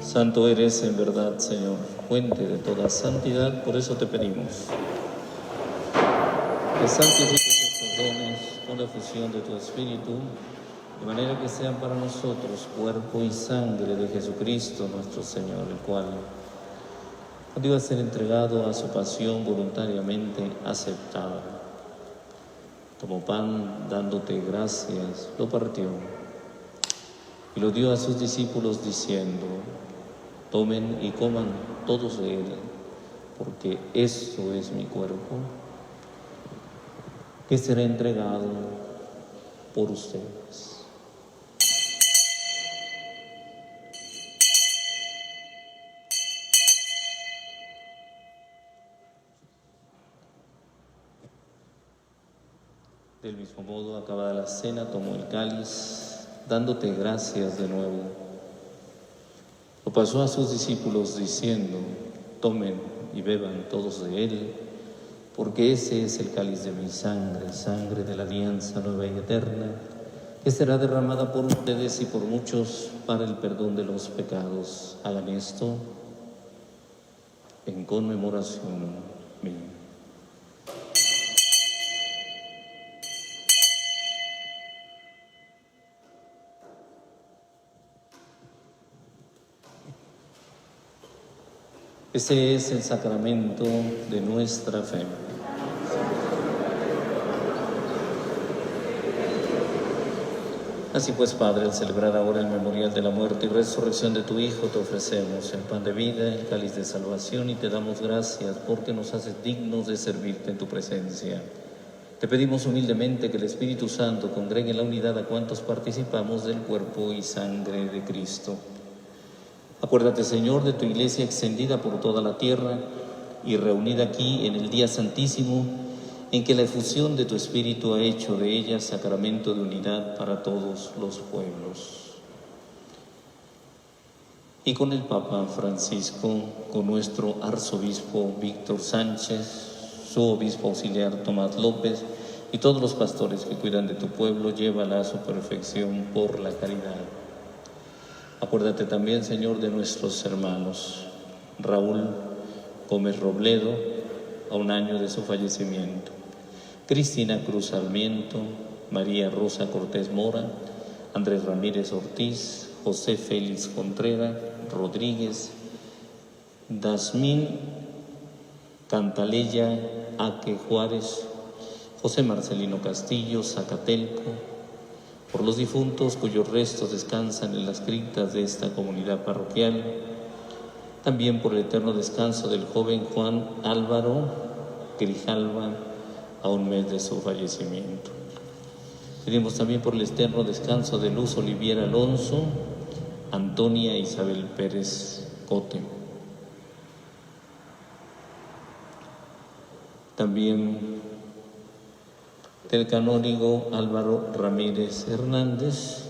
Santo eres en verdad, Señor, fuente de toda santidad, por eso te pedimos que santifiques estos dones con la efusión de tu Espíritu, de manera que sean para nosotros cuerpo y sangre de Jesucristo nuestro Señor, el cual, cuando iba a ser entregado a su pasión voluntariamente aceptada, tomó pan dándote gracias, lo partió y lo dio a sus discípulos diciendo: tomen y coman todos de él, porque esto es mi cuerpo, que será entregado por ustedes. Del mismo modo, acabada la cena, tomó el cáliz, dándote gracias de nuevo. Lo pasó a sus discípulos diciendo: tomen y beban todos de él, porque ese es el cáliz de mi sangre, sangre de la alianza nueva y eterna, que será derramada por ustedes y por muchos para el perdón de los pecados. Hagan esto en conmemoración mía. Ese es el sacramento de nuestra fe. Así pues, Padre, al celebrar ahora el memorial de la muerte y resurrección de tu Hijo, te ofrecemos el pan de vida, el cáliz de salvación, y te damos gracias porque nos haces dignos de servirte en tu presencia. Te pedimos humildemente que el Espíritu Santo congregue en la unidad a cuantos participamos del cuerpo y sangre de Cristo. Acuérdate, Señor, de tu Iglesia extendida por toda la tierra y reunida aquí en el día santísimo, en que la efusión de tu Espíritu ha hecho de ella sacramento de unidad para todos los pueblos. Y con el Papa Francisco, con nuestro arzobispo Víctor Sánchez, su obispo auxiliar Tomás López y todos los pastores que cuidan de tu pueblo, llévala a su perfección por la caridad. Acuérdate también, Señor, de nuestros hermanos Raúl Gómez Robledo, a un año de su fallecimiento, Cristina Cruz Sarmiento, María Rosa Cortés Mora, Andrés Ramírez Ortiz, José Félix Contreras Rodríguez, Dasmín Cantaleya Aque Juárez, José Marcelino Castillo Zacatelco, por los difuntos cuyos restos descansan en las criptas de esta comunidad parroquial, también por el eterno descanso del joven Juan Álvaro Grijalva, a un mes de su fallecimiento. Pedimos también por el eterno descanso de Luz Oliviera Alonso, Antonia Isabel Pérez Cote. También del canónigo Álvaro Ramírez Hernández,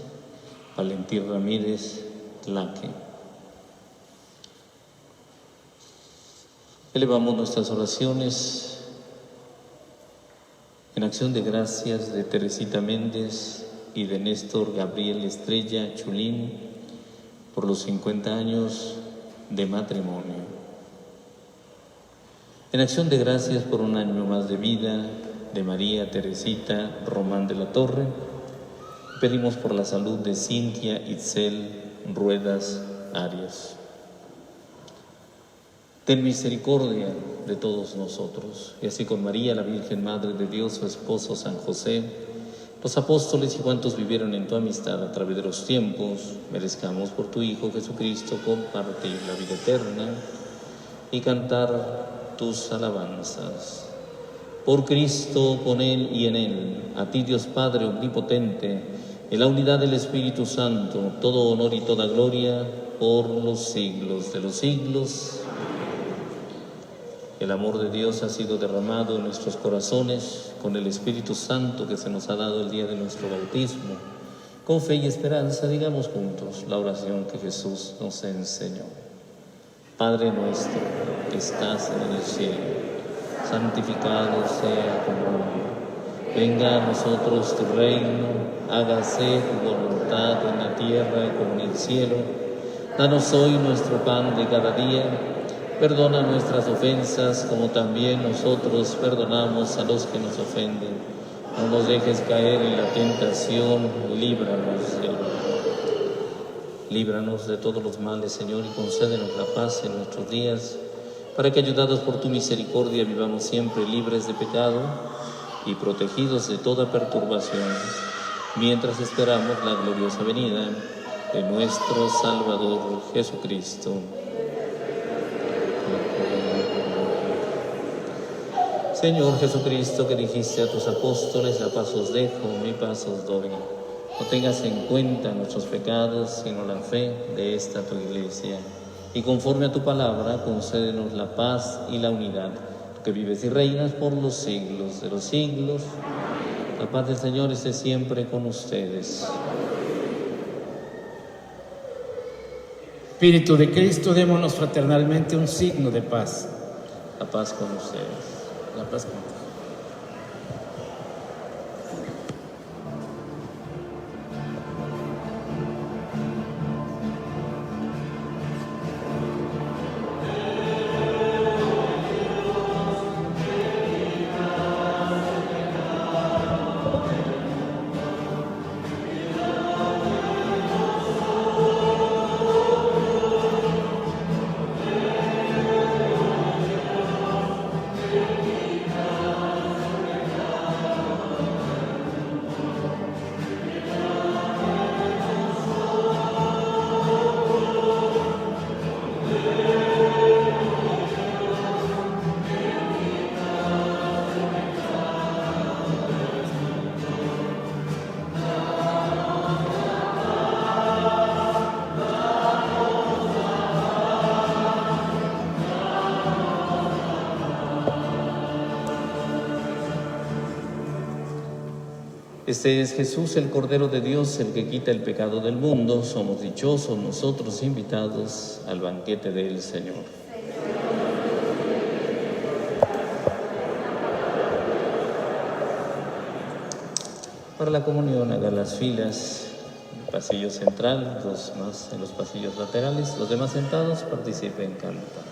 Valentín Ramírez Laque. Elevamos nuestras oraciones en acción de gracias de Teresita Méndez y de Néstor Gabriel Estrella Chulín por los 50 años de matrimonio. En acción de gracias por un año más de vida de María Teresita Román de la Torre, pedimos por la salud de Cintia Itzel Ruedas Arias. Ten misericordia de todos nosotros, y así con María, la Virgen Madre de Dios, su esposo San José, los apóstoles y cuantos vivieron en tu amistad a través de los tiempos, merezcamos por tu Hijo Jesucristo compartir la vida eterna y cantar tus alabanzas. Por Cristo, con Él y en Él, a ti Dios Padre omnipotente, en la unidad del Espíritu Santo, todo honor y toda gloria por los siglos de los siglos. El amor de Dios ha sido derramado en nuestros corazones con el Espíritu Santo que se nos ha dado el día de nuestro bautismo. Con fe y esperanza, digamos juntos la oración que Jesús nos enseñó. Padre nuestro que estás en el cielo, santificado sea tu nombre. Venga a nosotros tu reino, hágase tu voluntad en la tierra como en el cielo. Danos hoy nuestro pan de cada día. Perdona nuestras ofensas, como también nosotros perdonamos a los que nos ofenden. No nos dejes caer en la tentación, líbranos del mal. Líbranos de todos los males, Señor, y concédenos la paz en nuestros días, para que, ayudados por tu misericordia, vivamos siempre libres de pecado y protegidos de toda perturbación, mientras esperamos la gloriosa venida de nuestro Salvador Jesucristo. Señor Jesucristo, que dijiste a tus apóstoles: la paz os dejo, mi paz os doy. No tengas en cuenta nuestros pecados, sino la fe de esta tu Iglesia. Y conforme a tu palabra, concédenos la paz y la unidad. Tú que vives y reinas por los siglos de los siglos. La paz del Señor esté siempre con ustedes. Espíritu de Cristo, démonos fraternalmente un signo de paz. La paz con ustedes. La paz con Dios. Este es Jesús, el Cordero de Dios, el que quita el pecado del mundo. Somos dichosos nosotros invitados al banquete del Señor. Para la comunión, haga las filas, el pasillo central, dos más en los pasillos laterales. Los demás sentados participen cantando.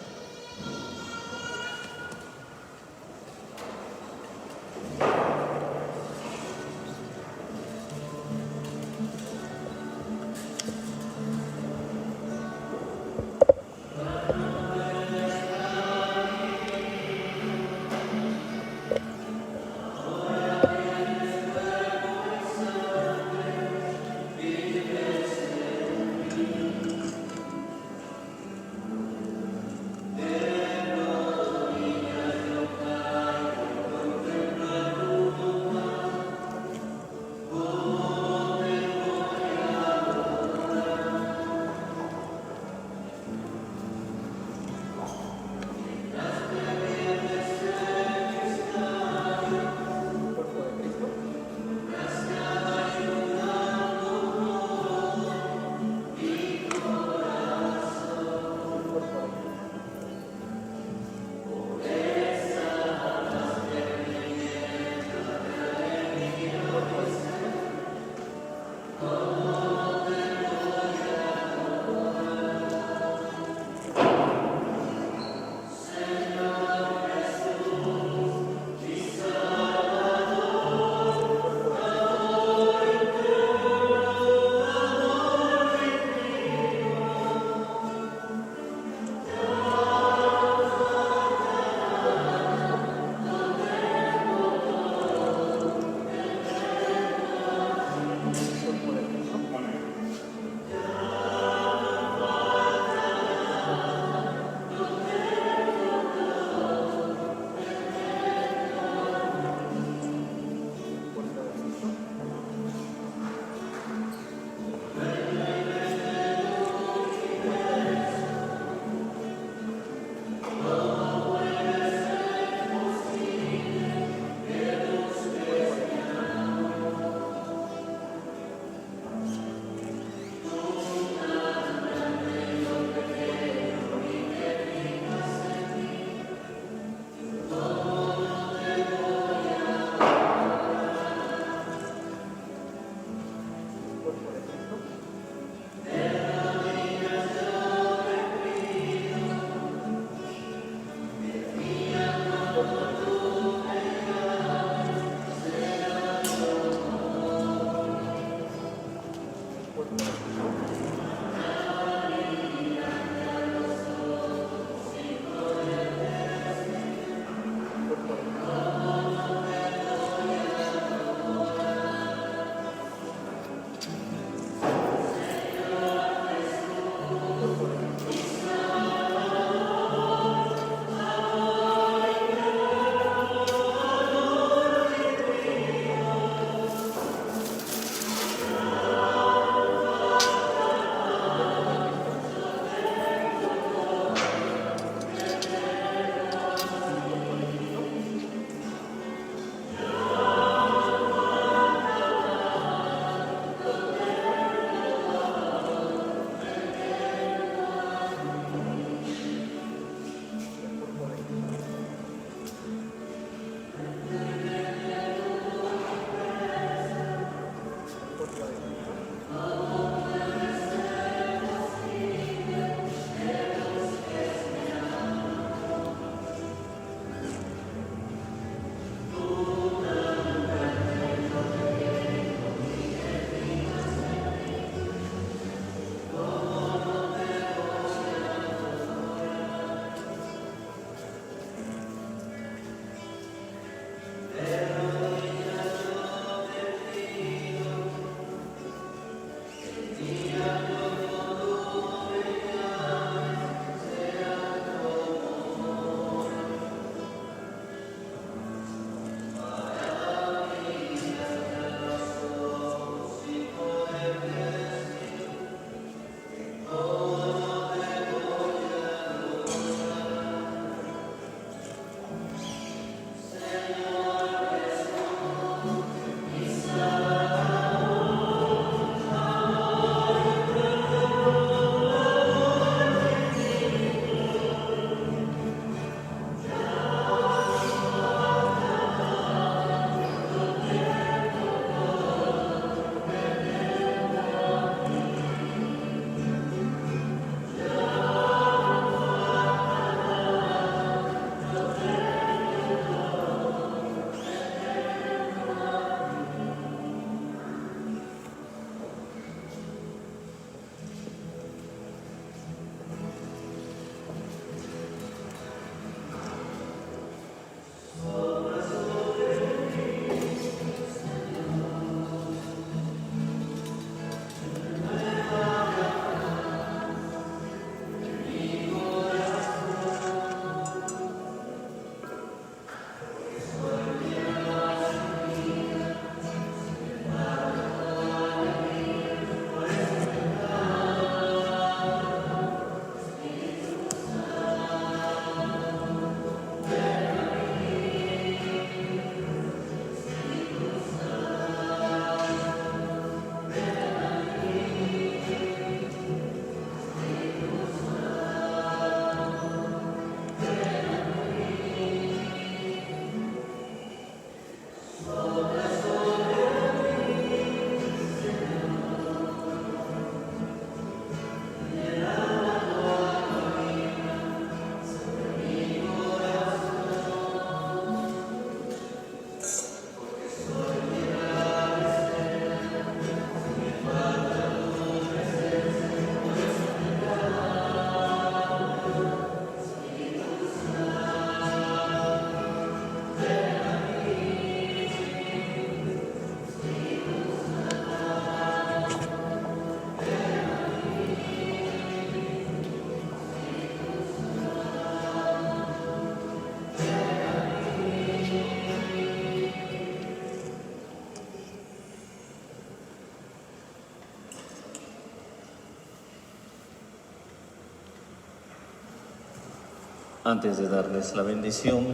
Antes de darles la bendición,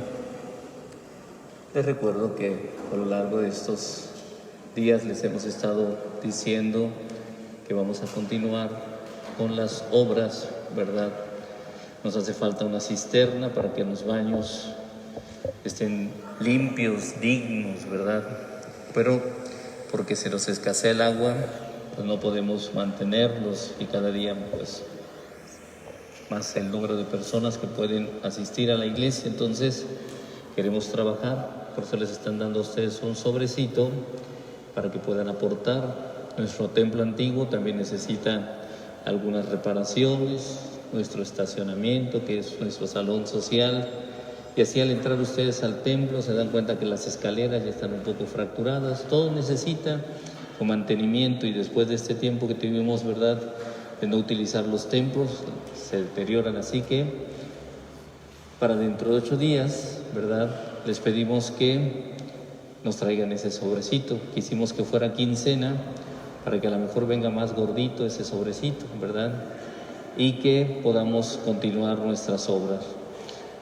les recuerdo que a lo largo de estos días les hemos estado diciendo que vamos a continuar con las obras, ¿verdad? Nos hace falta una cisterna para que los baños estén limpios, dignos, ¿verdad? Pero porque se nos escasea el agua, pues no podemos mantenerlos y cada día pues más el número de personas que pueden asistir a la iglesia. Entonces queremos trabajar, por eso les están dando a ustedes un sobrecito para que puedan aportar. Nuestro templo antiguo también necesita algunas reparaciones, nuestro estacionamiento, que es nuestro salón social, y así al entrar ustedes al templo se dan cuenta que las escaleras ya están un poco fracturadas. Todo necesita su mantenimiento, y después de este tiempo que tuvimos, ¿verdad?, de no utilizar los templos, se deterioran. Así que para dentro de 8 días, ¿verdad?, les pedimos que nos traigan ese sobrecito. Quisimos que fuera quincena para que a lo mejor venga más gordito ese sobrecito, ¿verdad?, y que podamos continuar nuestras obras.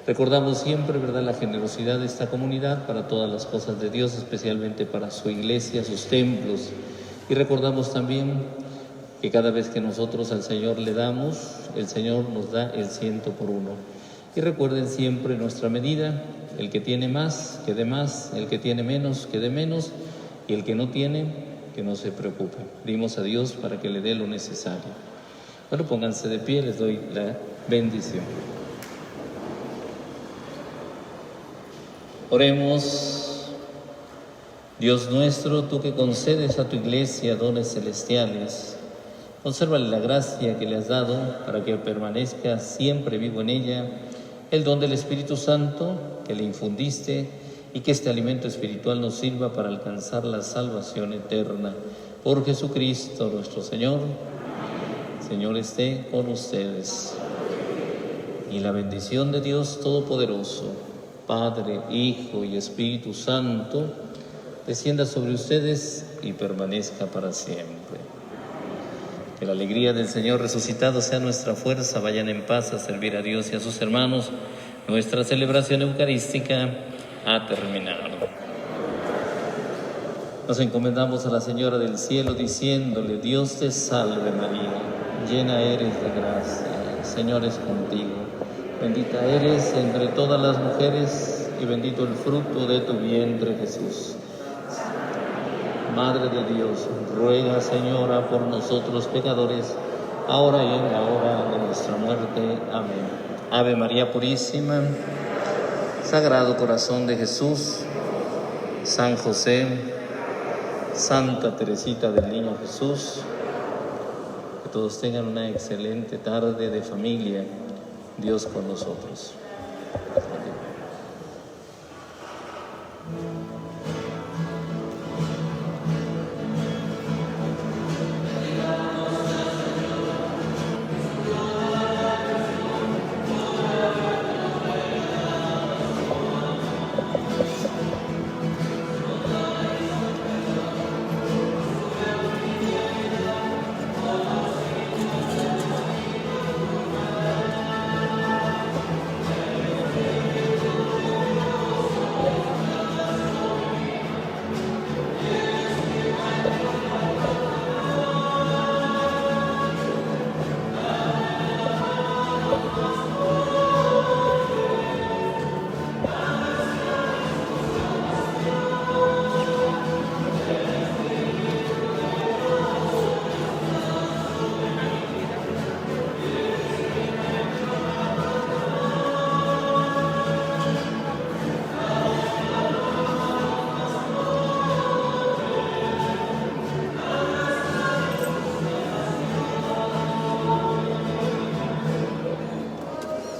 Recordamos siempre, ¿verdad?, la generosidad de esta comunidad para todas las cosas de Dios, especialmente para su iglesia, sus templos. Y recordamos también que cada vez que nosotros al Señor le damos, el Señor nos da el 100 por 1. Y recuerden siempre nuestra medida: el que tiene más, que dé más; el que tiene menos, que dé menos; y el que no tiene, que no se preocupe. Pedimos a Dios para que le dé lo necesario. Bueno, pónganse de pie, les doy la bendición. Oremos. Dios nuestro, tú que concedes a tu iglesia dones celestiales, consérvale la gracia que le has dado para que permanezca siempre vivo en ella el don del Espíritu Santo que le infundiste, y que este alimento espiritual nos sirva para alcanzar la salvación eterna. Por Jesucristo nuestro Señor. Señor esté con ustedes. Y la bendición de Dios Todopoderoso, Padre, Hijo y Espíritu Santo, descienda sobre ustedes y permanezca para siempre. Que la alegría del Señor resucitado sea nuestra fuerza. Vayan en paz a servir a Dios y a sus hermanos. Nuestra celebración eucarística ha terminado. Nos encomendamos a la Señora del Cielo diciéndole: Dios te salve María, llena eres de gracia, el Señor es contigo. Bendita eres entre todas las mujeres y bendito el fruto de tu vientre, Jesús. Madre de Dios, ruega, Señora, por nosotros pecadores, ahora y en la hora de nuestra muerte. Amén. Ave María Purísima, Sagrado Corazón de Jesús, San José, Santa Teresita del Niño Jesús. Que todos tengan una excelente tarde de familia. Dios con nosotros.